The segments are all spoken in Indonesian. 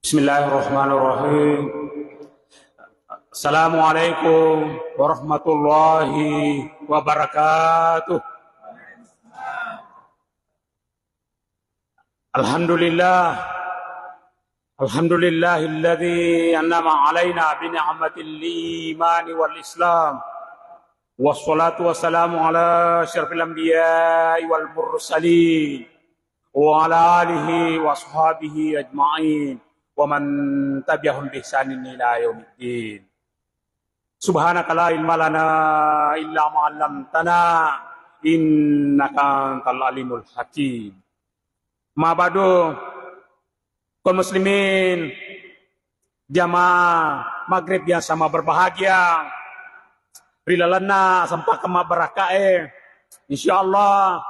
Bismillahirrahmanirrahim. Assalamualaikum warahmatullahi wabarakatuh. Alhamdulillah. Alhamdulillahilladzi an'ama alaina bi ni'matil iman wal islam. Wassalatu wassalamu ala asyrafil anbiya'i wal mursalin wa ala alihi wa ashabihi ajma'in. Wa man tabi'ahum bi ihsanin ila yaumiddin. Subhanaka la ilma lana illa ma 'allamtana innaka antal alimul hakim. Ma ba'du, kaum muslimin jamaah maghrib yang sama berbahagia. Rilalana sampai kema barakae. Insyaallah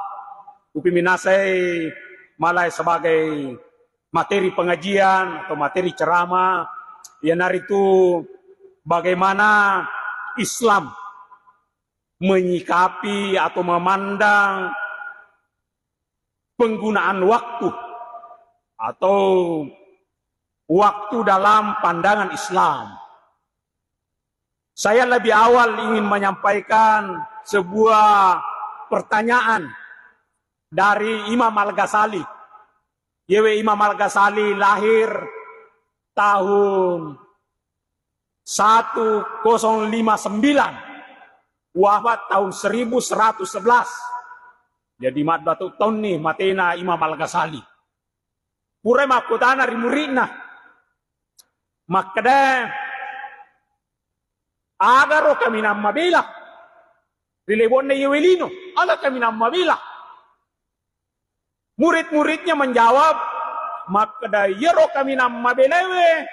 upi minasai malai sebagai materi pengajian atau materi ceramah yang hari itu bagaimana Islam menyikapi atau memandang penggunaan waktu atau waktu dalam pandangan Islam. Saya lebih awal ingin menyampaikan sebuah pertanyaan dari Imam Al-Ghazali. Imam Al-Ghazali lahir tahun 1059, wafat tahun 1111. Jadi mat batu tahun nih matena Imam Al-Ghazali. Pura makutana rimuridna. Makada agaro kami nama bela. Rilebonne yewelino, aga kami nama bela. Murid-muridnya menjawab, makada yero kami nama belewe.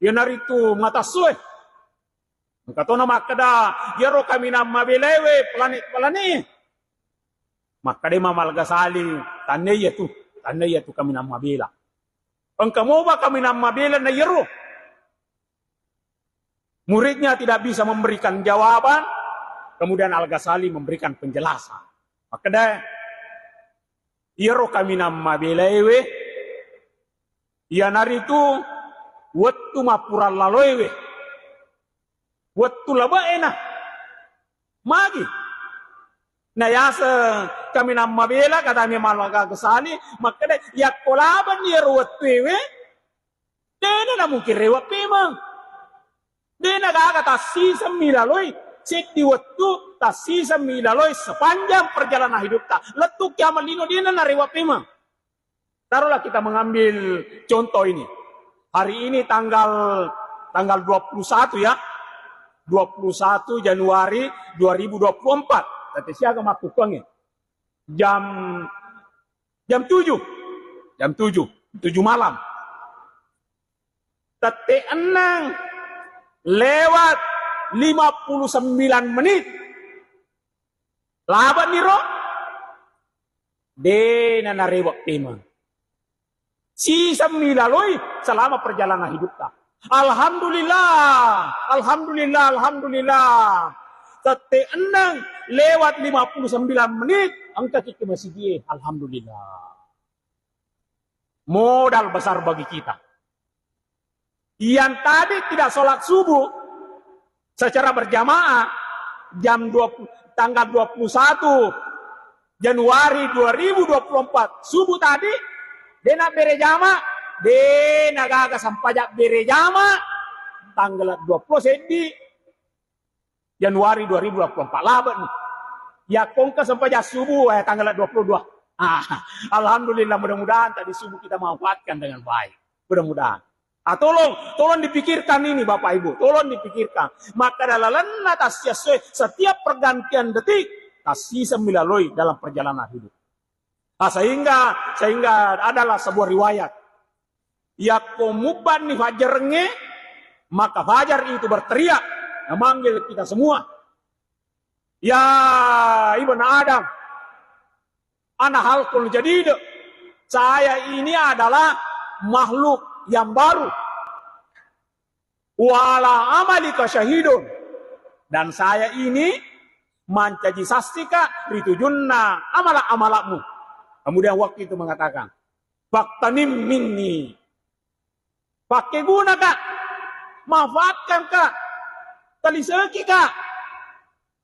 Yanaritu matasue. Makatona makada yero kami nama belewe planet-planet. Maka Imam Al-Ghazali tanaya tu kami nama bela. Engkau ba kami nama bela na yero. Muridnya tidak bisa memberikan jawaban, kemudian Al-Ghazali memberikan penjelasan. Maka yero kami nama belewe. Yanaritu wattu mapural laloewe. Wattu labaena. Magi. Nah ya kami nama bela kata Imam Al-Ghazali, maka ya kolaban dia ruwatwewe, dena na mungkin rewat memang, dena kata tasisa milaloi, seti waktu tasisa milaloi sepanjang perjalanan hidup ta, letuk kiamat lino dena na rewat memang. Taruhlah kita mengambil contoh ini, hari ini tanggal 21 ya, 21 Januari 2024. Tapi siapa makukangnya? Jam 7 malam. Tete enang lewat 59 menit. Laban niro. Dena narewak tema. Sisa milaloi selama perjalanan hidup ta. Alhamdulillah. Tete enang lewat 59 menit angka kita masih dia. Alhamdulillah. Modal besar bagi kita. Yang tadi tidak sholat subuh secara berjamaah tanggal 21 Januari 2024 subuh tadi dia nak berjamaah, dia nak agak sampajak berjamaah tanggal 20 sedi Januari 2024 laban nih. Ya kongka sampai jam subuh tanggal 22. Alhamdulillah, mudah-mudahan tadi subuh kita manfaatkan dengan baik. Mudah-mudahan. Tolong dipikirkan ini Bapak Ibu, tolong dipikirkan. Maka dalam atas setiap pergantian detik kasih semilaloi dalam perjalanan hidup. Sehingga adalah sebuah riwayat. Ya komuban nih fajarnya, maka fajar itu berteriak memanggil kita semua. Ya Ibn Adam, ana halqul jadid. Saya ini adalah makhluk yang baru. Wa ala amalika syahidun. Dan saya ini mancaji sastika ritujunna amala-amalakmu. Kemudian waktu itu mengatakan, Faktanim minni. Pakai guna kak. Manfaatkan kak. Taliseki kak.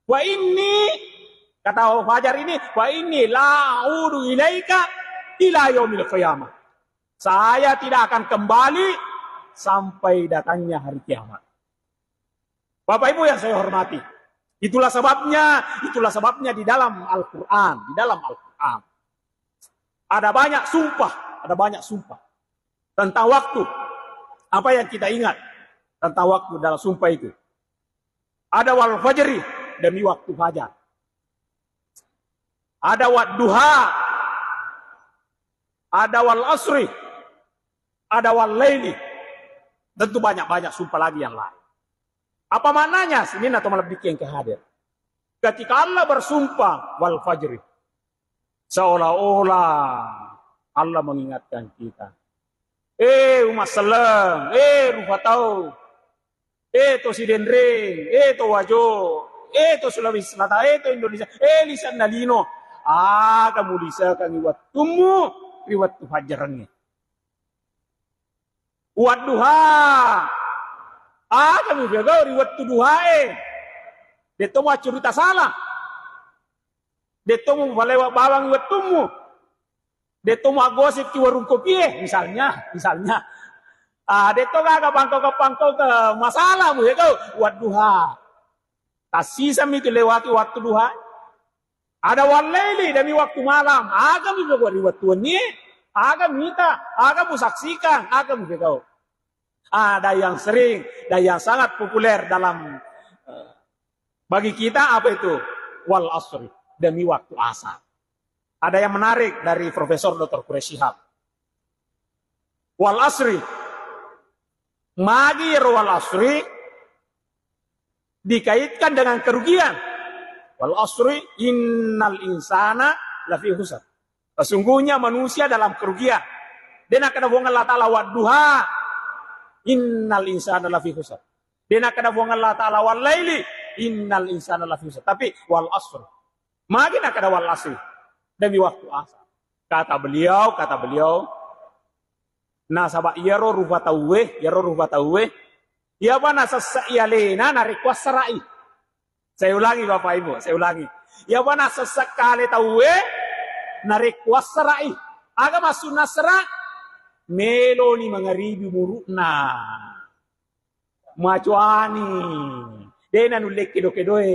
Wa ini, kata Fajar ini, wa ini la'udu ilaika ila yaumil qiyamah. Saya tidak akan kembali sampai datangnya hari kiamat. Bapak Ibu yang saya hormati, itulah sebabnya di dalam Al-Qur'an, ada banyak sumpah tentang waktu. Apa yang kita ingat tentang waktu dalam sumpah itu? Ada wal fajri, demi waktu fajar. Ada wad duha, ada wal asri, ada wal laili. Tentu banyak sumpah lagi yang lain. Apa maknanya? Ini atau malah bikin kehadir. Ketika Allah bersumpah wal fajri, seolah-olah Allah mengingatkan kita. Umat Selang, Rufatau, to Sidendring, to Wajo, to Sulawesi Selatan, to Indonesia, lisan Nalino. Kamu lisakan iwattumu, iwattu fajarnya. Wadduha. Kami jaga riwattu duhae. Deto mau cerita salah. Deto mau balewa bawang iwattumu. Deto mau gosip ki warung kopi misalnya. Deto kagak pangkau ke masalah mu ya kau. Wadduha. Tasisa itu lewati waktu duha. Ada walaili demi waktu malam. Kami jaga riwattu ni. Kami minta, kami saksikan, kami jaga. Ada yang sering dan yang sangat populer dalam bagi kita apa itu? Wal asri, demi waktu asar. Ada yang menarik dari Profesor Dr. Quraish Shihab. Wal asri, magir wal asri dikaitkan dengan kerugian. Wal asri innal insana lafi khusr. Sesungguhnya manusia dalam kerugian. Dan akan Allah Ta'ala wadduha. Innal insana lafi khusr. Dena kada buang Allah Ta'ala wal laili. Innal insana lafi khusr. Tapi wal asr. Magina kada wal asr. Demi waktu asar. Kata beliau. Nasaba yaro rufatauwe. Ya bana sasa'iyalena narikwas sarai. Saya ulangi Bapak Ibu. Ya bana sasakale tauwe. Narikwas sarai. Aga masuk nasra. Melo ni mangaribi murukna. Macuani. Dena nulek kedo-kedoe.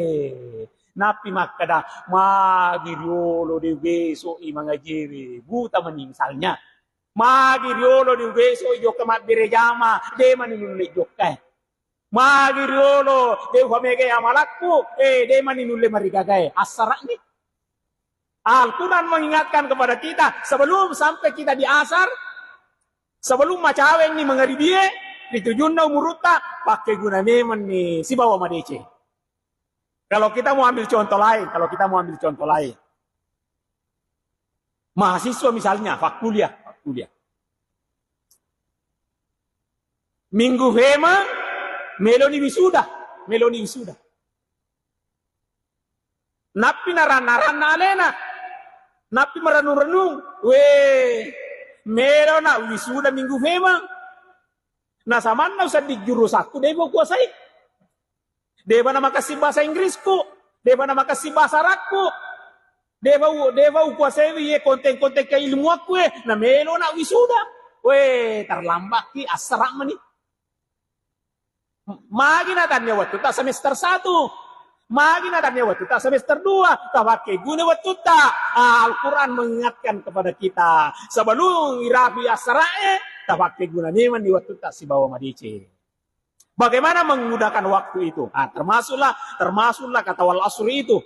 Napi makada. Magiriolo de beso i mangajiri. Buta mani misalnya. Magiriolo de beso i jokamat birejama. De mani nulek jokai. Magiriolo de famege amalakku. De mani nulek marigagay. Asara ini. Al-Quran mengingatkan kepada kita. Sebelum sampai kita di asar. Sebelum macawen ni mengaribie, ditujun na umuruta, pakai guna nemen ni si bawa madece. Kalau kita mau ambil contoh lain, mahasiswa misalnya, fakuliah. Minggu hema, meloni wisuda. Napi naran alena, napi merenung-renung, meron na wisuda minggu hema. Nasa man na usah di jurus aku, deba kuasai. Deba na makasih bahasa Inggrisku, deba na makasih bahasa Arabku. Deba kuasai ye konten-konten ke ilmu aku na meron na wisuda. Terlambat ki asrak mani. Magi na tanya waktu ta semester 1. Magi na tanya waktu ta semester 2, pakai guna waktu ta. Al-Quran mengingatkan kepada kita sebelum irabi asrae, pakai guna neman di waktu ta si bawa madice. Bagaimana menggunakan waktu itu? Termasuklah kata wal asri itu.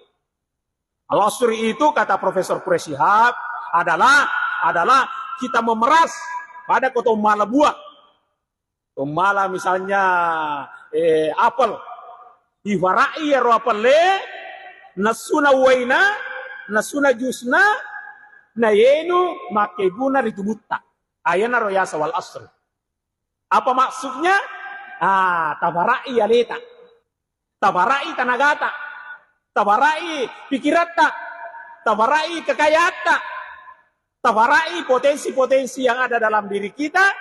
Al asri itu kata Profesor Quraish Shihab adalah kita memeras pada kotomala buah. Kotomala misalnya apel. Iwarai ya roapale, nasuna waina, nasuna jusna, na yenu make guna ritubutta. Ayana royasa wal asr. Apa maksudnya? Tabarai aleta. Tabarai tanagata. Tabarai pikirata. Tabarai kekayata. Tabarai potensi-potensi yang ada dalam diri kita.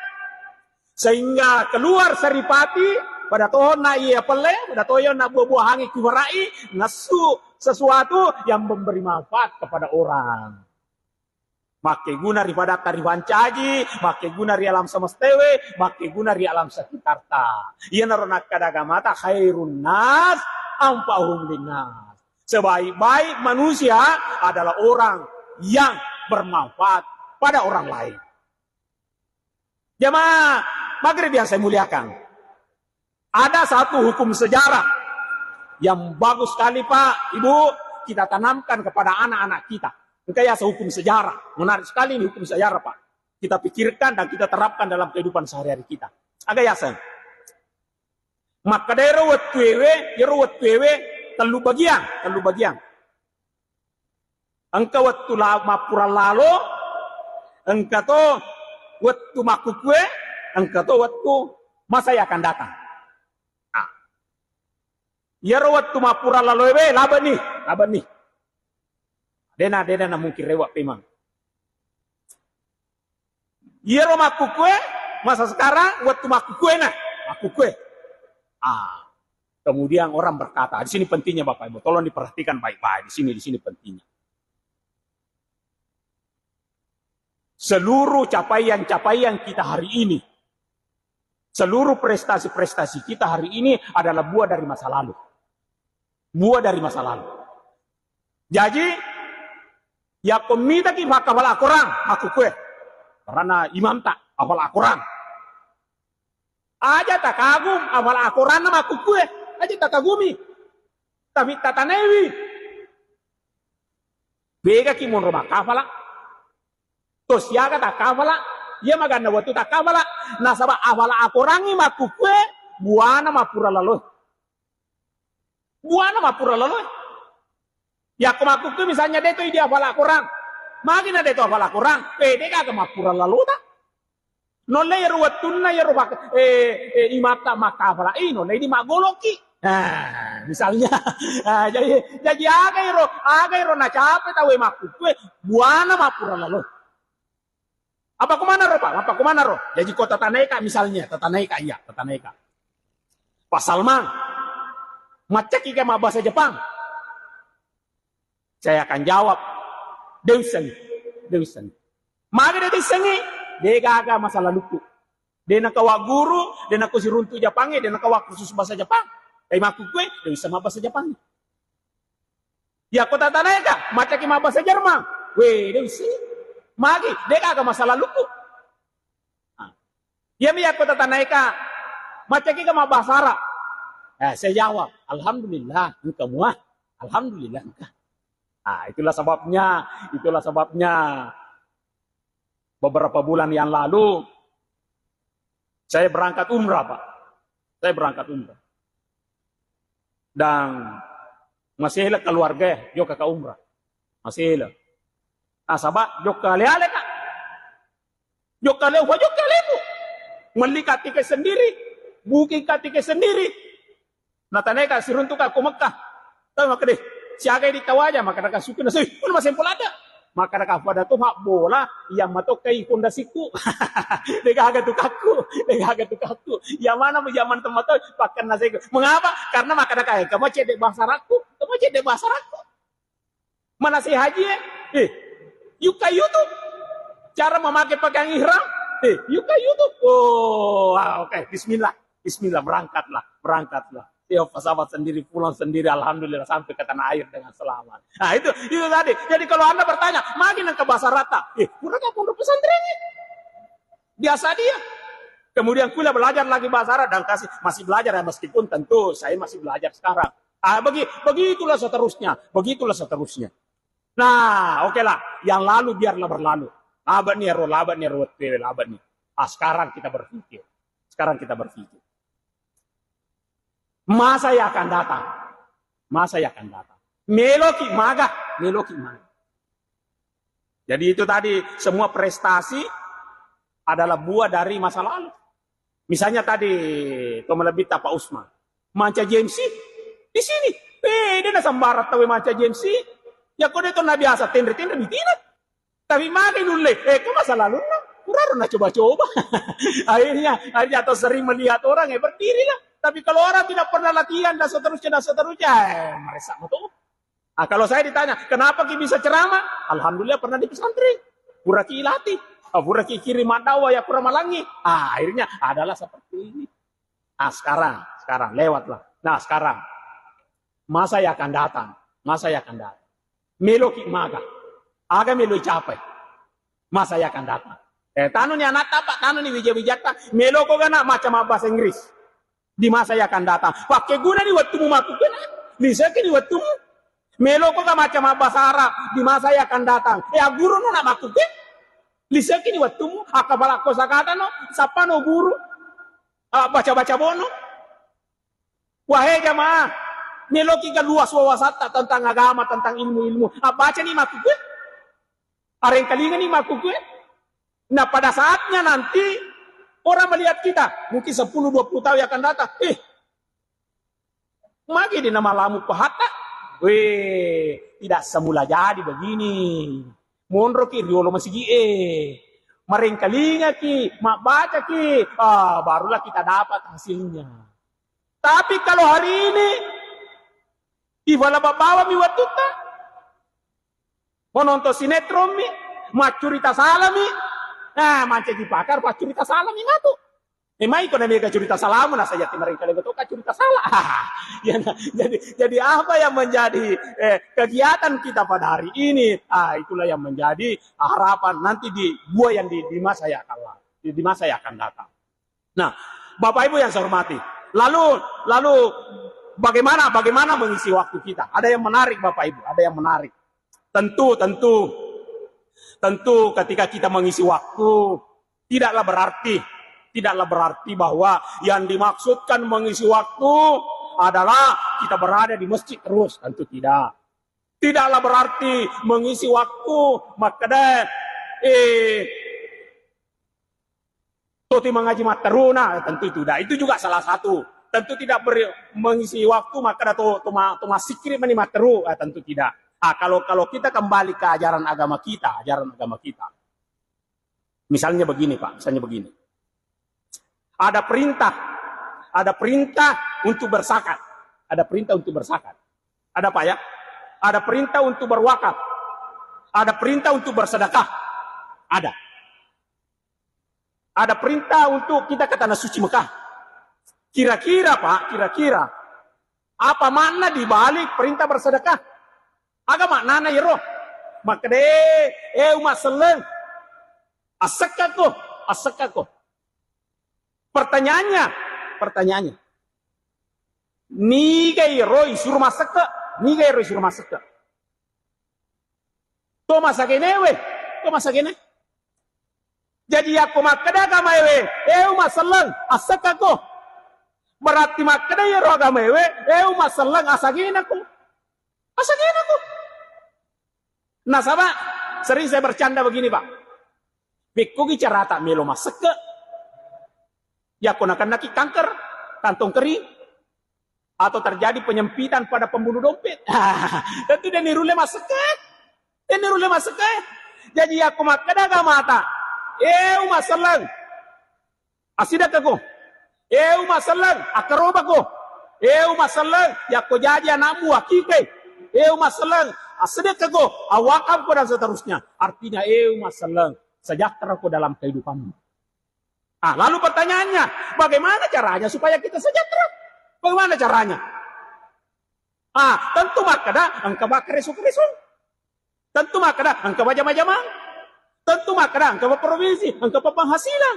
Sehingga keluar Saripati pada toh na iya pele, pada toh na buah-buah hangi kuwarai, nasu sesuatu yang memberi manfaat kepada orang. Make guna daripada tariwan caji, make guna di alam semestewe, make guna di alam sekitar ta. Ia naronak kadagamata khairun nas ampahum linnas. Sebaik-baik manusia adalah orang yang bermanfaat pada orang lain. Jemaah maghrib yang saya muliakan. Ada satu hukum sejarah yang bagus sekali Pak, Ibu, kita tanamkan kepada anak-anak kita. Rekayasa hukum sejarah. Menarik sekali ini hukum sejarah Pak. Kita pikirkan dan kita terapkan dalam kehidupan sehari-hari kita. Agak yasan. Maka daerah wewe, telu bagian. Engkau waktu mapura lalo, engkau to waktu makukwe, engkau to waktu masa yang akan datang. Yero waktu mapura lalo laban nih. Dena na mungkin rewak memang. Yero makukwe, masa sekarang waktu makukwe. Kemudian orang berkata, di sini pentingnya Bapak Ibu, tolong diperhatikan baik-baik. Di sini pentingnya. Seluruh capaian kita hari ini, seluruh prestasi kita hari ini adalah buah dari masa lalu. Jadi, ya komita ki hafal Al-Quran, aku kue. Karena imam tak hafal Al-Quran. Aja tak kagum hafal Al-Quran nama aku kue. Aja tak kagumi. Tapi tatanewi. Bega ki mon rumah kafala. Tos yaga tak kafala. Ia maganda waktu tak kafala. Nasaba hafal Al-Quran ni maku kue. Buana mapura lalu. Ya kemakuku misalnya dia itu dia hafal Al-Quran. Makin ada itu hafal Al-Quran. Pede kagak mapura lalu tak. Nolle ruwatuna ya ruwak imata makafala nolle di magoloki. Nah, misalnya. Jadi aga iro na capek tahu makuku buana mapura lalu. Apa kumana ro? Jadi kota Tataneka misalnya, Tataneka. Pak Salman macak ika bahasa Jepang. Saya akan jawab, Deusen. Maka Deusen dia gaga masa laluku. Dia nak kawa guru, dia nak kusi runtu Jepangnya, dia nak kawa khusus bahasa Jepang. Kayak maku kue, dia bisa bahasa Jepang. Ya kota Taneka, macam ima bahasa Jerman. Weh, Deusen. Magi, dia gaga masa laluku. Ya miya kota Taneka, macam ima bahasa Arab. Saya jawab, Alhamdulillah, engkau muah. Alhamdulillah, engkau. Itulah sebabnya beberapa bulan yang lalu saya berangkat umrah, Pak. Dan masih ada keluarga juga ke umrah. Masih ada. Sabab juga leale Kak. Juga lebu. Melihat tiket sendiri, booking tiket sendiri. Nataneka siruntuk aku Mekah. Tahu maka deh. Siaga di tawaja maka nak suku nasi pun masih pula ada maka nak pada tu mak bola yang matok kai kondasiku dega agak tukaku yang mana zaman temat pakai nasi mengapa karena maka nak kamu cedek bahasa raku mana si haji yuk ke YouTube cara memakai pakaian ihram yuk ke YouTube oke Bismillah berangkatlah. Sahabat sendiri, pulang sendiri, alhamdulillah sampai ke tanah air dengan selamat. Nah itu tadi. Jadi kalau Anda bertanya, makin ke bahasa rata, kurang pondok pesantrennya. Biasa dia. Kemudian kuliah belajar lagi bahasa Arab dan masih belajar ya meskipun tentu saya masih belajar sekarang. Begitulah seterusnya. Nah, oke lah. Yang lalu biarlah berlalu. Laban nih. Sekarang kita berpikir. Masa yang akan datang. Meloki maga. Jadi itu tadi semua prestasi adalah buah dari masa lalu. Misalnya tadi Tomelebita Pak Usman. Manca JMC di sini. Dia nak sambarat tahu manca JMC. Ya kau itu na biasa tender di tina. Tapi maga nulle. Ke masa lalu na. kurang nak coba-coba. akhirnya atau sering melihat orang berdirilah. Tapi kalau orang tidak pernah latihan dan seterusnya meresap betul. Nah, kalau saya ditanya, kenapa ki bisa ceramah? Alhamdulillah pernah di pesantren. Pura ki latih, pura ki kirim dakwah ya pura malangi. Akhirnya adalah seperti ini. Nah, sekarang lewatlah. Nah, sekarang masa yang akan datang. Melo ki maga. Aga melo capai. Masa yang akan datang. Tanu ni anak tapak, tanu ni wijata. Melo ko gana macam bahasa Inggris. Di masa yang akan datang. Pakai guna ni waktu mu maku kena. Bisa kini waktu mu. Melo ko ga macam bahasa Arab. Di masa yang akan datang. Guru no nak maku kena. Bisa kini waktu mu. Akabala kosa kata no. Sapa no guru. Baca-baca bono. Wahai jamaah. Melo kita luas wawasan tentang agama, tentang ilmu-ilmu. Baca ni maku kena. Areng kalingan ni maku kena. Nah pada saatnya nanti. Orang melihat kita, mungkin 10-20 tahun yang akan datang. Magi di nama lamu pahata. Tidak semula jadi begini. Monro ki riolo masih merengkalinga ki, mak baca ki. Barulah kita dapat hasilnya. Tapi kalau hari ini, iwala babawa mi watuta. Menonton sinetron mi, macurita salami. Nah, manca dipakar pas cerita salah nih ngatu. Emang ikut mereka cerita salah mana saja mereka lebih tahu cerita salah. Ya, jadi apa yang menjadi kegiatan kita pada hari ini? Itulah yang menjadi harapan nanti di masa yang akan datang. Nah, Bapak Ibu yang saya hormati. Lalu bagaimana mengisi waktu kita? Ada yang menarik Bapak Ibu, ada yang menarik. Tentu ketika kita mengisi waktu tidaklah berarti bahwa yang dimaksudkan mengisi waktu adalah kita berada di masjid terus, tentu tidak. Tidaklah berarti mengisi waktu maka toti mengaji materuna, tentu tidak. Itu juga salah satu. Tentu tidak mengisi waktu maka toma sikri mani materu, tentu tidak. Kalau kita kembali ke ajaran agama kita. Misalnya begini Pak, Ada perintah untuk berzakat. Ada Pak ya? Ada perintah untuk berwakaf. Ada perintah untuk bersedekah. Ada perintah untuk kita ke tanah suci Mekah. Kira-kira Pak, apa makna di balik perintah bersedekah? Agama nana yero makde umat seleng asakako. Pertanyaannya ni gairo isur masaka to masakene jadi aku makada agama umat seleng asakako berarti makada yero agama umat seleng asagina ko. Nah sama, sering saya bercanda begini Pak. Bikugi carata melo maseke. Ya konakan naki kanker, kantong kering. Atau terjadi penyempitan pada pembunuh dompet. Tentu dia nirule maseke. Jadi aku makadaga mata. Masalang. Asidak aku. Masalang. Akaroba ko. Masalang. Ya ko jadi anakmu akike. Masalang. Sedekah ko, awakam ko dan seterusnya. Artinya masalah sejahtera ko dalam kehidupanmu. Lalu pertanyaannya, bagaimana caranya supaya kita sejahtera? Bagaimana caranya? Tentu makada angka bakar esok-esok. Tentu makada angka majam-majamang. Tentu makada angka provinsi, angka penghasilan.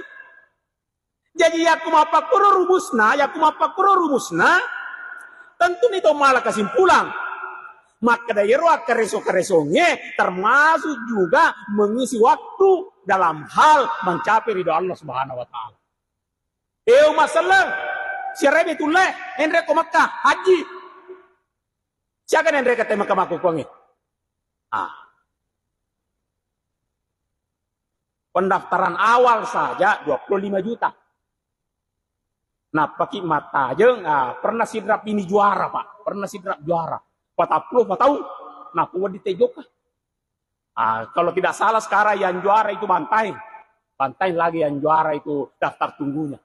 Jadi yakum apa kuro rumusna, tentu itu malah kesimpulan. Maka daerah kereso-keresonnya termasuk juga mengisi waktu dalam hal mencapai ridho Allah Subhanahu wa taala. Masalah siapa betulnya endre ko Makkah haji. Siapa endre kata Makkah makukuangi? Pendaftaran awal saja 25 juta. Nah, pakai mata aja pernah sidrap ini juara, Pak. Pernah sidrap juara. 40 tahun. Nah, puan ditejok. Kalau tidak salah sekarang yang juara itu Bantaeng. Pantai lagi yang juara itu daftar tunggunya.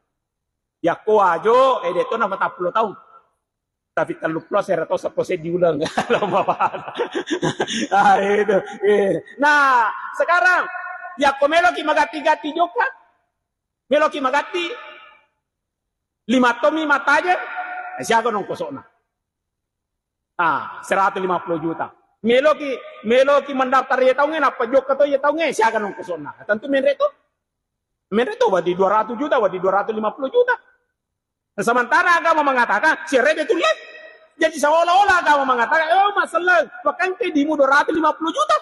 Ya ko ajo, itu nama 40 tahun. Tapi terlalu plus saya tahu proses diulang. Nah, itu. Nah, sekarang ya ko melo ki magati-gati joka. Melo ki magati 5 tomi mataja. Siapa nong kosona. 150 juta. Melo ki mendaftar ya tahu apa joka to ya tahu siapa nong kosona. Tentu menreto wadi 200 juta, wadi 250 juta. Nah, sementara agama mengatakan si rebe itu lep. Jadi seolah-olah agama mengatakan, masalah bahkan ke dimu 250 juta.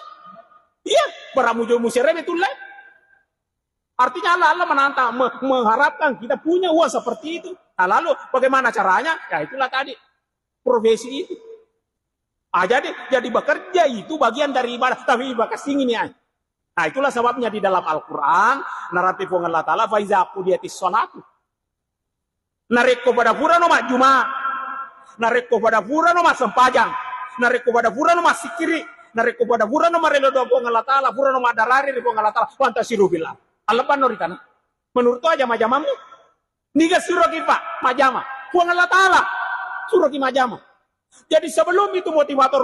Iya, beramujo si rebe itu lep. Artinya Allah menantang, mengharapkan kita punya uang seperti itu. Nah, lalu bagaimana caranya? Ya itulah tadi profesi itu. Jadi bekerja itu bagian dari ibadah, tapi ibadah ini ya. Nah, itulah sebabnya di dalam Al-Quran naratif Allah Ta'ala faiza qudiyatis sholatu. Nareko pada pura no mak Jumat. Nareko pada pura no mak sempajang. Nareko pada pura no mak sikiri. Nareko pada pura no mak relo do Allah Ta'ala, pura no mak darari do Allah Ta'ala. Wanta siru bilang. Allah norikana. Menurut aja majamamu. Niga suruh kita majama. Puang Allah Ta'ala. Suruh kita majama. Jadi sebelum itu motivator,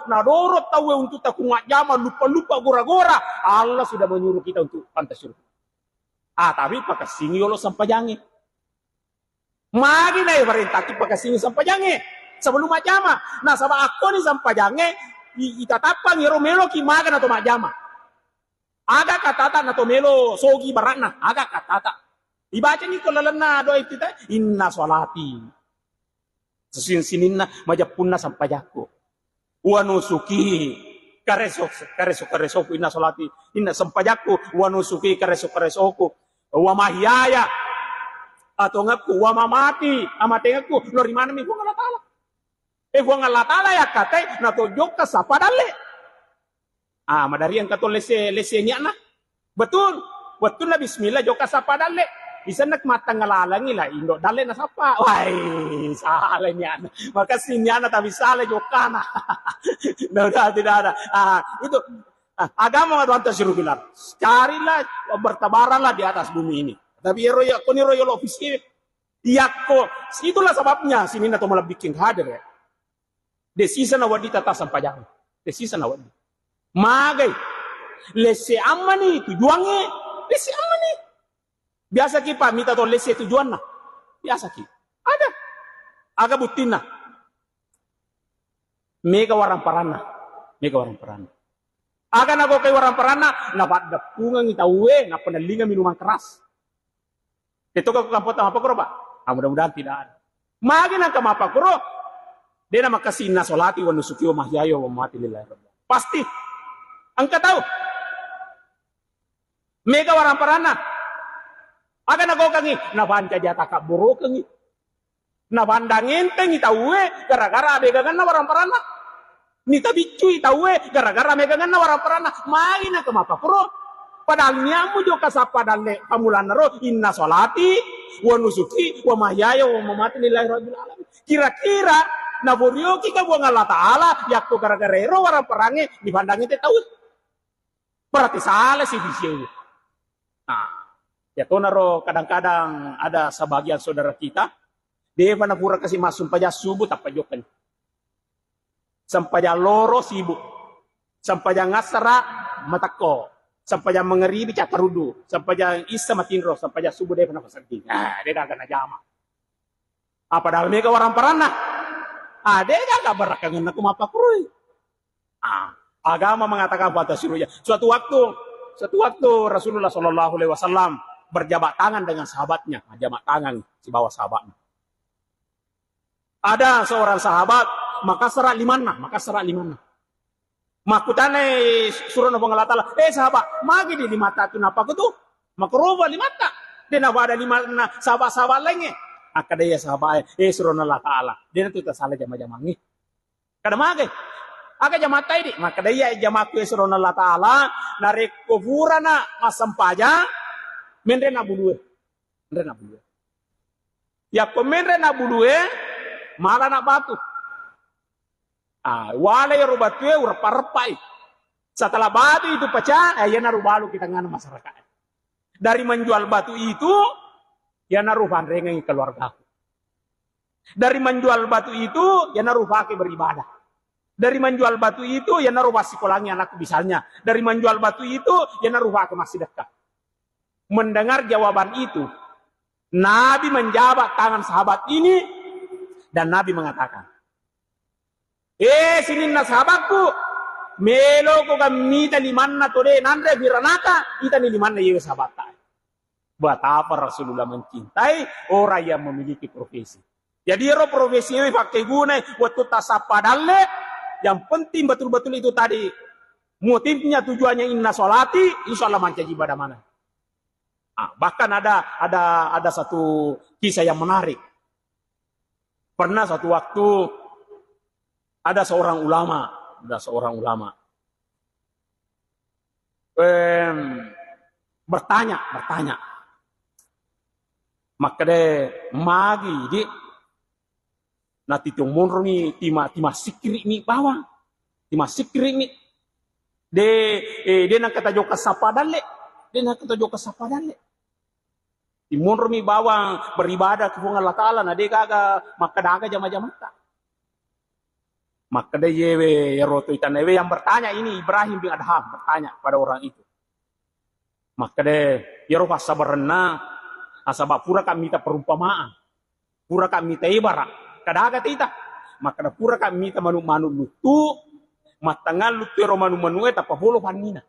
nadorot tahu untuk tak majama, lupa gora-gora. Allah sudah menyuruh kita untuk pantas suruh. Tapi pakai singi Allah sampajangi. Magi na perintah kita pakai singi sampajangi. Sebelum majama. Nah sama aku ni sampajangi, itatapang melo ki magan atau majama. Aga katata na to melo sogi barakna. Aga katata. Dibaca ni ko lalana doa itu inna sholati. Sesin-sininna majapunna sampajaku. Wa nusuki karesok inna sholati inna sampajaku wa nusuki karesok wa mahyaya atau ngaku wa mamati amate ngaku lori mana mi buang Allah Ta'ala. Buang Allah Ta'ala ya katai na to joka sapadale. Madari yang kato lesenya na. Betul na bismillah joka sapadale. Bisa nak mata ngalalangi lah indo dale na sapa. Wai, salah niya. Makasih niya na tapi salah joka na. Tidak ada. Itu agama Tuhan suruh bilang. Carilah bertabaranlah di atas bumi ini. Tapi royal office itulah sebabnya sini na to malah bikin hadir ya. Desisa na wadi tata sampajang. Desisa na wadi. Magai. Lese amani tujuannya. Lese amani. Biasa ki Pak minta to lese tujuan na. Biasa ki. Ada. Aga butin na. Mega warang parana. Aga nago kay warang parana na dapungan itawe na penalingan minuman keras. Itu kau kampot apa kuro Pak? Mudah-mudahan tidak ada. Magin ang kamapa kuro. Dia nama kasih inna sholati wa nusuki wa mahyaya wa mamati lillahi rabbil. Pasti. Ang kataw. Mega warang parana. Aga nago kangi nabanda jata ka buro kangi. Nabandangin tengi tawe gara-gara begangan na warang parana. Nita bicu tawe gara-gara megangan na warang parana. Magin ang kamapa kuro. Padahal nyamu juga sapadale pamulan ro inna sholati wa nusuki wa mahyaya wa mamati lillahi rabbil alamin. Kira-kira naburio kita buang Allah Ta'ala yakto gara-gara ro warang perangi dipandangin te tahu. Berarti salah sih di sini. Nah, ya tonaro kadang-kadang ada sebagian saudara kita dia mana pura kasih masuk paja subuh tak pajokan. Sampaja loro sibuk. Sampaja ngasara matako. Sampai yang mengeri bicara tarudu, sampai yang isa matinro, sampai yang subuh dia pernah pesanting. Dia gak kena jama. Padahal mereka orang perana. Dia gak berakangan aku mapa kurui. Agama mengatakan pada suruhnya. Suatu waktu Rasulullah SAW berjabat tangan dengan sahabatnya, jabat tangan si bawah sahabatnya. Ada seorang sahabat, maka serak limana. Makutane suruh nabong Allah Ta'ala. Sahabat, magi di limata tu napa ko tu? Makroba limata. Dia napa ada lima sahabat-sahabat lainnya. Kada ya sahabat, suruh Allah Ta'ala. Dia tu tak salah jama-jamangi. Kada magi. Aga jamatai di. Maka dia jamaku suruh Allah Ta'ala. Narik kufura na masampaja. Menre na budue. Ya menre na budue. Malah na batu. Wala ya rubatue urpa-repai. Setelah batu itu pecah, ya narubalu kita ngana masyarakat. Dari menjual batu itu, ya naruh rengengi keluarga aku. Dari menjual batu itu, ya naruh pakai beribadah. Dari menjual batu itu, ya naruh sekolahnya anakku misalnya. Dari menjual batu itu, ya naruh pakai masih dekat. Mendengar jawaban itu, Nabi menjabat tangan sahabat ini, dan Nabi mengatakan, sini na sahabatku, melo ko gamita limanna tode nandre biranaka, ita ni limanna yewe sahabat. Betapa Rasulullah mencintai orang yang memiliki profesi. Jadi ro profesi ini pakai guna waktu tasapa dalle, yang penting betul-betul itu tadi motifnya tujuannya inna solati, insya Allah manca ibadah mana. Bahkan ada satu kisah yang menarik. Pernah satu waktu ada seorang ulama, bertanya. Maka de magi di nanti tumur ni tima sikri ni bawang, tima sikri ni de nak kata joka sapa dalle, timur mi bawang beribadah ke Allah Ta'ala, na de kaga maka daga jama-jama. Maka de yewe roto itanewe yang bertanya ini Ibrahim bin Adham bertanya pada orang itu. Maka de yero sabarna asaba pura kami minta perumpamaan. Pura kami minta ibarat. Kadaga tita. Maka da pura kami minta manu-manu lutu. Matangal lutu ero manu-manu eta pabolo panina.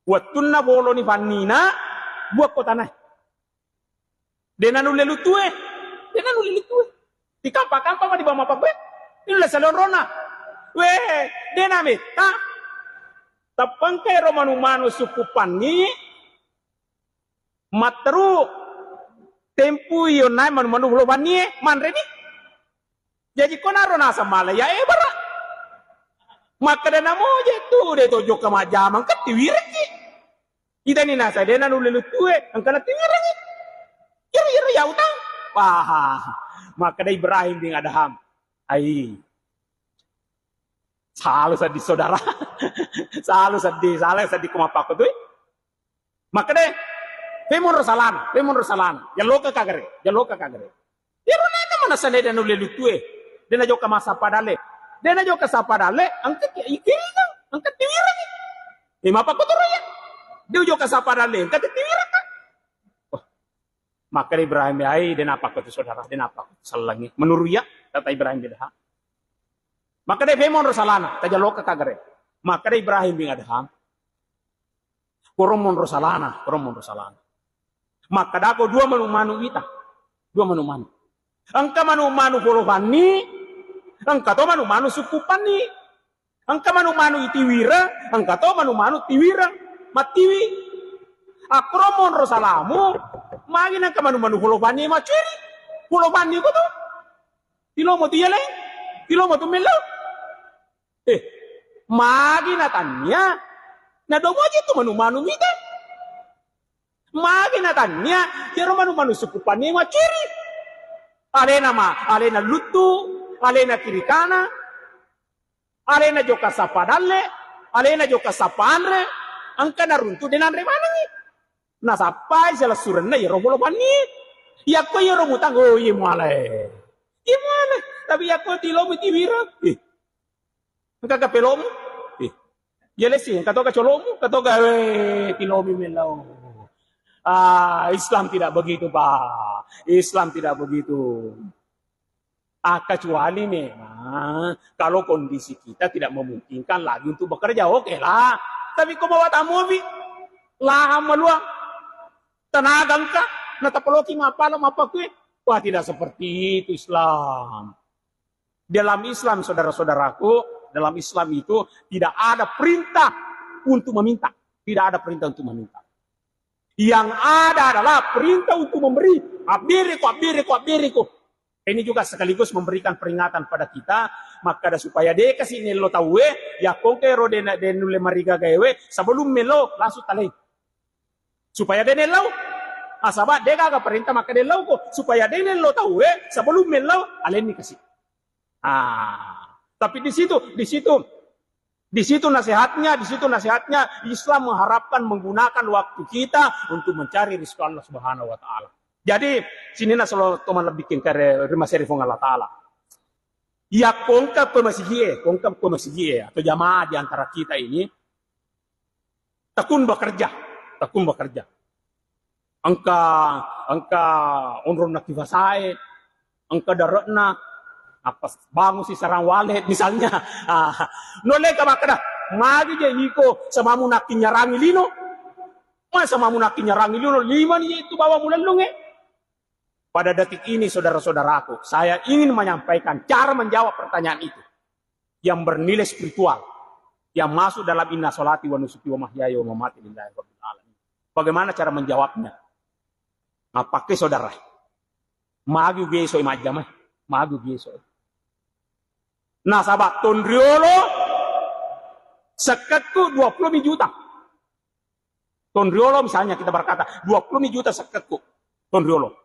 Wattunna bolo ni panina buat kota nai. Denanule lutu Di kampa-kampa ma di bawah apa ini le salon rona. Weh, dename ta. Tapang kay romanu-manu suku panni. Matru tempu yon nai manu-manu bolo panni manre ni. Jadi kona rona sama ya bara. Maka dana mo je tu de tojo kama jamang katiwirki. Ida ni nasa dena nule lutue angkana tiwirki. Ira ya utang. Wah, maka da Ibrahim bin Adham. Ai. Salah sedih saudara. salah sedih kumapako tu. Maka de Femon Rosalana. Ya loka kagare. Ya rona ita mana sane dena nule lutue. Dena joka masa padale. Dena joka sapadale angkat ikirina, angkat tiwiraki. Mapako tu ya. Dia joka sapadale angkat tiwiraka. Maka Ibrahim ai dena apa tu saudara, dena apa salangi. Menurut ya kata Ibrahim bin Adham. Maka de Femon Rosalana, taja loka kagare. Maka de Ibrahim bin Adham. Koromon Rosalana. Maka dako dua manu-manu ita. Angka manu-manu polofani, angka to manu-manu sukupani. Angka manu-manu itiwira, angka to manu-manu tiwira. Matiwi. Akromon Rosalamu, magin angka manu-manu polofani macuri. Polofani ko to. Tilo mo tiyale? Tilo mo tumelo? Magin natanya, nadomo aja tu manu-manu mita. Magin natanya, kira manu-manu sukupani macuri. Alena lutu, alena kirikana, alena joka sapadalle, alena joka sapanre, angka naruntu dengan remanangi. Nah sapai sila surenna ya robolo bani. Ya ko ya romutang oh iya male. Tapi ya ko tilomu tiwira. Angka kapelomu. Ya lesi, katoka colomu, katoka tilomu melau. Islam tidak begitu, Pak. Islam tidak begitu. Kecuali memang kalau kondisi kita tidak memungkinkan lagi untuk bekerja, oke lah. Tapi kau bawa tamu, laham meluang, tenaga engkau, natapologi apa kue? Wah, tidak seperti itu Islam. Dalam Islam, saudara-saudaraku, dalam Islam itu tidak ada perintah untuk meminta. Tidak ada perintah untuk meminta. Yang ada adalah perintah untuk memberi. Abiriku. Ini juga sekaligus memberikan peringatan pada kita. Maka supaya dia kasih nelo tahu ya kongkero denule mariga gawe sebelum melo langsung talai. Supaya dia nelo asaba dia gak perintah maka dia lau kok supaya dia nelo tahu sebelum melo alen nih kasih. Tapi di situ Di situ nasihatnya Islam mengharapkan menggunakan waktu kita untuk mencari rizki Allah Subhanahu wa taala. Jadi sini selalu teman lebih kare rumah serifong Allah taala. Ya kongkap pemasigie atau jamaah di antara kita ini tekun bekerja. Angka onron nakifasai, angka daratna apa bangun si sarang walet misalnya. Nole ka makada magi je iko sama munakin nyarangi lino. Masa sama munakin nyarangi lino lima nih itu bawa mulalung Pada detik ini saudara-saudaraku, saya ingin menyampaikan cara menjawab pertanyaan itu yang bernilai spiritual, yang masuk dalam inna sholati wa nusuki wa mahyaya wa mamati lillahi rabbil alamin. Bagaimana cara menjawabnya? Pakai saudara. Magi geso imajamah, magi geso. Nah, sahabat Tondriolo seketku 20 juta. Tondriolo misalnya kita berkata 20 juta seketku Tondriolo.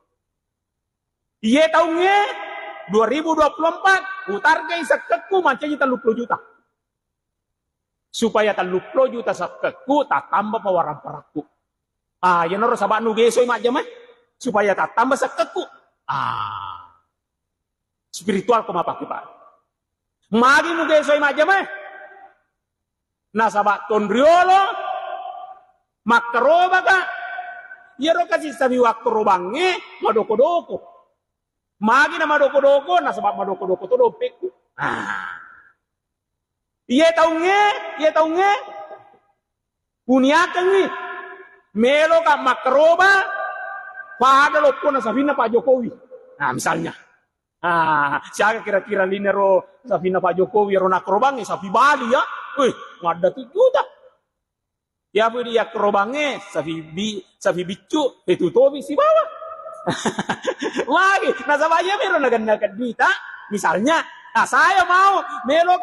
Iya tahunnya 2024 utargai seketku macamnya 30 juta. Supaya 30 juta seketku tak tambah pewaran paraku. Yang harus sahabat nu geso imajamah supaya tak tambah seketku. Spiritual kemapa kita. Magi mu geso imajamah. Nah sahabat Tondriolo makaroba ka. Yero kasih sabi waktu robange madoko-doko. Magi na madoko-doko na sahabat madoko-doko to dompetku. Iya taunge. Uniakan ni. Melo ka makaroba pada lopo na sabi na Pak Jokowi. Misalnya. Siapa kira-kira linero Safina Pak Jokowi rona kerobangi sapi Bali ya. Ngada 7 juta. Ya dia kerobangi sapi bicu itu tobi si bawah. Lagi, nasabanya mero nagan-nagan duita. Misalnya, saya mau melo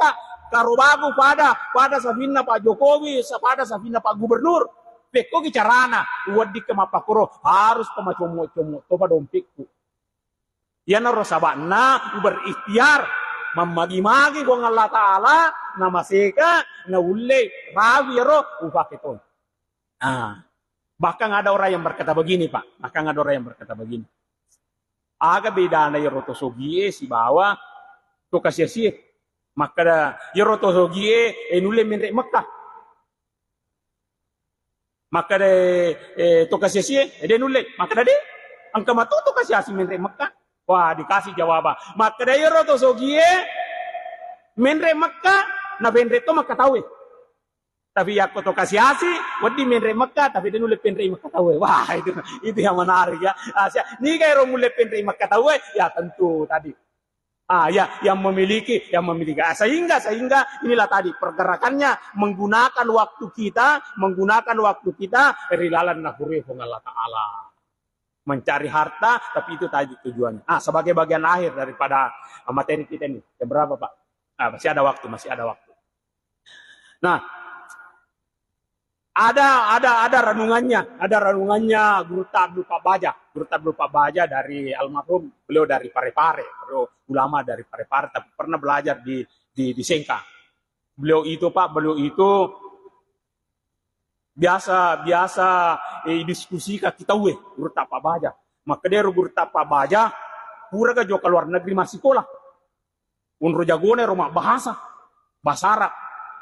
karobagu pada Safina Pak Jokowi, pada Safina Pak Gubernur. Peko kicarana, wadi kemapakuro harus pemacomo-como toba dompetku. Ya naro sabana berikhtiar memagi-magi kong Allah Ta'ala nama seka na ulle rawi ro upaketon. Bahkan ada orang yang berkata begini Pak, aga beda na yoroto sogie si bawa to kasih maka yoroto sogie nulle menrek Mekah. Maka to kasih ede nulle maka de angka matu to kasih menrek Mekah. Wah, dikasih jawaban. Maka dari roto sogie menre Mekah na benre to maka tahu. Tapi aku to kasih wadi menre Mekah tapi dia nulis penre Mekah tahu. Wah, itu yang menarik ya. Ni kayak mulai penre Mekah tahu ya tentu tadi. Yang memiliki sehingga inilah tadi pergerakannya menggunakan waktu kita rilalan nahuri Allah Ta'ala. Mencari harta, tapi itu tadi tujuannya. Sebagai bagian akhir daripada materi kita ini. Jam berapa Pak? Masih ada waktu. Nah, ada renungannya Guru Tablu Pak Baja dari almarhum, beliau dari Parepare, ulama dari Parepare, tapi pernah belajar di Sengka. Beliau itu biasa diskusi ka kita Guru Pak Baja. Maka dia Guru Pak Baja pura ka jo keluar negeri masih sekolah. Unro jagone rumah bahasa Arab.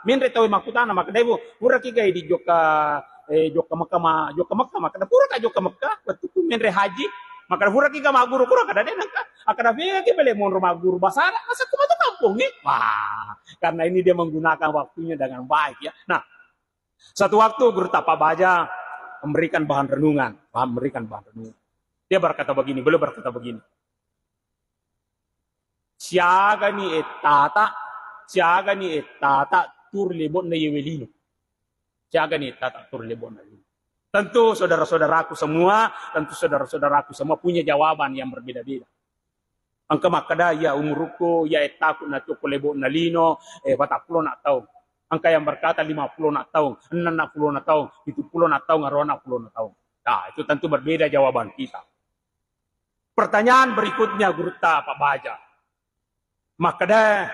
Menre tahu makutana maka dia pura ki di joka Mekah maka pura ka joka Mekah betul menre haji maka pura ki ka guru pura kada den akada ki bele mon rumah guru bahasa Arab masa kuma to kampung nih. Wah, karena ini dia menggunakan waktunya dengan baik ya. Nah, satu waktu Guru Pak Baja memberikan bahan renungan. Beliau berkata begini. Siaga ni etata tur lebon na yewelino. Tentu saudara-saudaraku semua punya jawaban yang berbeda-beda. Angka makada ya umuruko ya etaku na cukup lebon na lino batapulo na tahu. Angka yang berkata 50 nak tahun, 60 nak tahun, 70 nak tahun, 60 nak tahun. Nah, itu tentu berbeda jawaban kita. Pertanyaan berikutnya Guru Pak Baja. Maka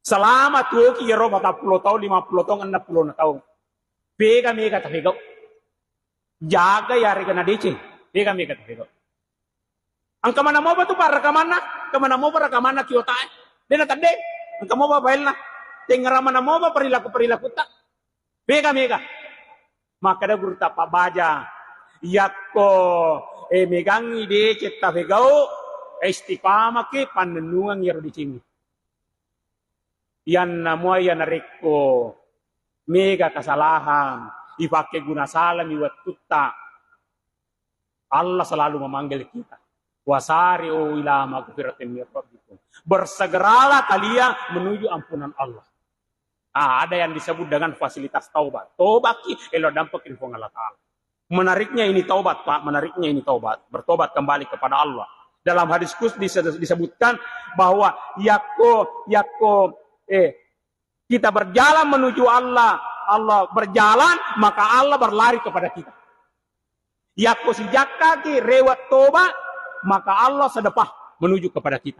Selama tuh kira 40 tahun, 50 tahun, 60 tahun. Pega mega tapi kau. Jaga ya reka na DC. Pega mega tapi kau. Ang kamana mo ba tu para kamana? Kamana mo para kamana kiyota. Dena tande. Ang kamo ba bail na? Tingrama na mo ba perilaku tak? Pega mega. Maka da gurta pa baja. Yakko megang ide cetta pegau istiqamah ke panenungan yaro di sini. Yan namua yan nareko mega kesalahan dipakai guna salah miwat tutta. Allah selalu memanggil kita. Wasari'u ila magfiratin min rabbikum. Bersegeralah kalian menuju ampunan Allah. Ada yang disebut dengan fasilitas taubat. Taubat ki elo dampak info Allah Ta'ala. Menariknya ini taubat, Pak. Menariknya ini taubat. Bertobat kembali kepada Allah. Dalam hadis qudsi disebutkan bahwa kita berjalan menuju Allah. Allah berjalan, maka Allah berlari kepada kita. Yakko sejak kaki rewat tobat, maka Allah sedepah menuju kepada kita.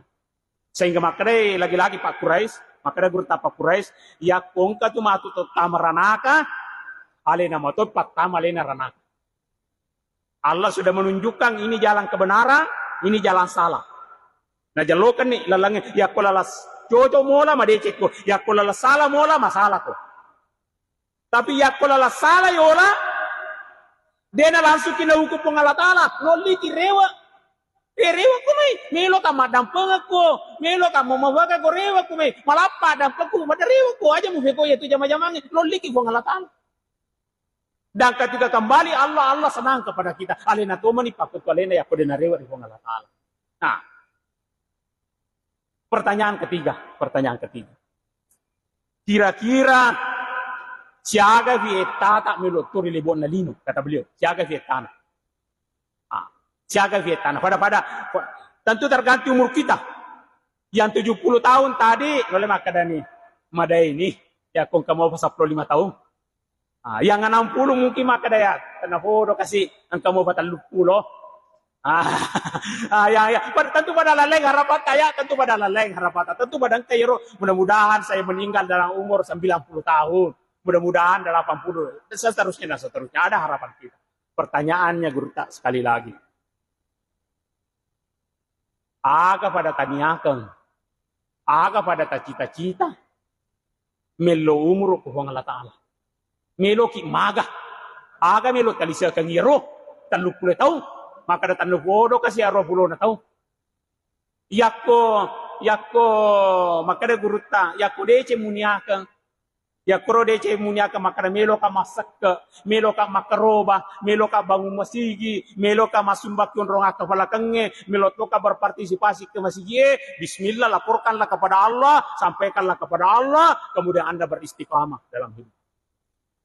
Sehingga makanya lagi-lagi Pak Quraisy, makanya gurta Pak Quraisy, yakko engka tu matu tama ranaka, alena matu patama alena ranaka. Allah sudah menunjukkan ini jalan kebenaran, ini jalan salah. Nah jalokan nih lalangnya, yakko lalas jojo mola madecek ko, yakko lalas salah mola masalah ko. Tapi yakko lalas salah yola, dia na langsung kina hukum Allah Ta'ala, loli rewa. Rewa ko may, melo ka madampang ako, melo ka mamawaga ko rewa ko may, malapa dampang ko, madarewa ko, aja mo feko yaitu jama-jamang, loli ki Allah Ta'ala. Dan ketika kembali Allah senang kepada kita. Alena toma ni pakut alena ya kode narewa di Allah Ta'ala. Nah, pertanyaan ketiga. Kira-kira siaga vietata meloturi lebon na lino, kata beliau. Siaga vietana. Siaga vietana. Pada tentu tergantung umur kita. Yang 70 tahun tadi, oleh makadani madai ini, ya kung kamu 45 tahun. Yang 60 mungkin maka daya karena foto kasih angka mau 40. Ya. Tentu pada laleng harapan saya, tentu pada laleng harapan. Tentu pada kairo mudah-mudahan saya meninggal dalam umur 90 tahun. Mudah-mudahan dalam 80. Dan seterusnya ada harapan kita. Pertanyaannya Guru tak sekali lagi. Aga pada taniakan. Aga pada cita-cita. Melo umur ko Allah Ta'ala. Melo ki maga. Aga melo talisa kang iro. 30 tahun. Maka da 30 kasi 20 na tahun. Yakko maka da guruta. Yakko dece muniakan. Yakko dece muniakan maka da melo ka masak. Melo ka makaroba. Melo ka bangun masigi. Melo ka masumbak yung ronga kapalakangnya. Melo to ka berpartisipasi ke masigi. Bismillah laporkanlah kepada Allah. Sampaikanlah kepada Allah. Kemudian Anda beristiqamah dalam hidup.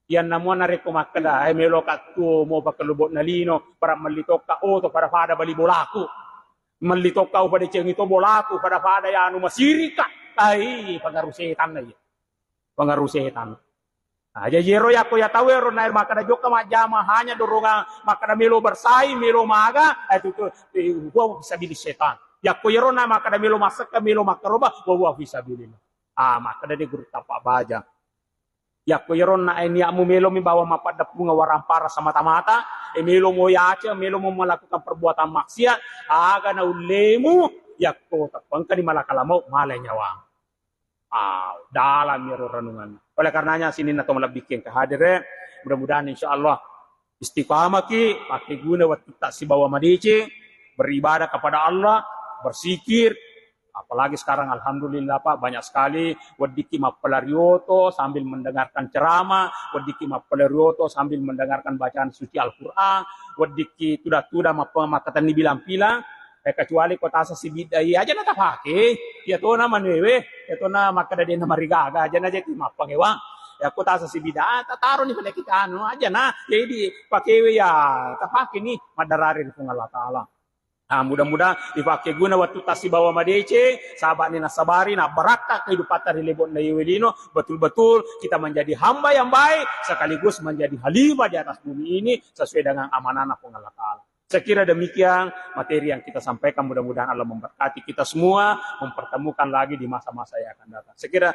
Yan namuan na reko makada ay melo katko mo pakalubot na lino para malitok ka oto para pada bali bolako. Malitok ka pada ceng ito bolako para pada ya anu masiri ka. Ay pangarusetan na yan. Pangarusetan. Jero ya ko ya tawero na makada joka majama hanya doronga makada melo bersai melo maga itu gua bisa bilis setan. Ya ko yero na makada melo masak ka melo makaroba gua bisa bilis. Makada di guru tapak baja. Ya ko yeron na ay niya mo melo mi bawa mapadap bunga warampara sa mata-mata, melo mo yacha, melo mo melakukan perbuatan maksiat, aga na ulemu, ya ko tapang ka ni malakalamo, malay nyawa. Dalam yero renungan. Oleh karenanya sini na to malabikin kahadire, mudah-mudahan insyaallah istiqamah ki, pakai guna waktu tak si bawa madici, beribadah kepada Allah, bersikir. Apalagi sekarang alhamdulillah Pak banyak sekali wadiki mapelarioto sambil mendengarkan ceramah, wadiki mapelarioto sambil mendengarkan bacaan suci Al-Qur'an, wadiki tuda-tuda makatan dibilang-bilang kecuali kota sasibidai aja na tapake, ya to na manwewe, ya to na makada din na marigaga aja na jeki mapangewa. Ya kota sasibida tataro ni pada kita anu aja na, jadi pakewe ya tapake ni madararin kung Allah Ta'ala. Mudah-mudahan dipakai guna waktu tasi bawa madece, sahabat ni nasabari, na baraka kehidupan dari lebon na Yewelino, betul-betul kita menjadi hamba yang baik, sekaligus menjadi halimah di atas bumi ini, sesuai dengan amanah Allah Ta'ala. Saya kira demikian materi yang kita sampaikan. Mudah-mudahan Allah memberkati kita semua, mempertemukan lagi di masa-masa yang akan datang. Saya kira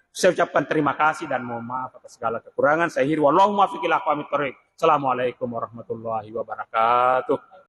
saya ucapkan terima kasih dan mohon maaf atas segala kekurangan. Saya akhiri wallahumma fiqil aqwamit thoriq. Assalamualaikum warahmatullahi wabarakatuh.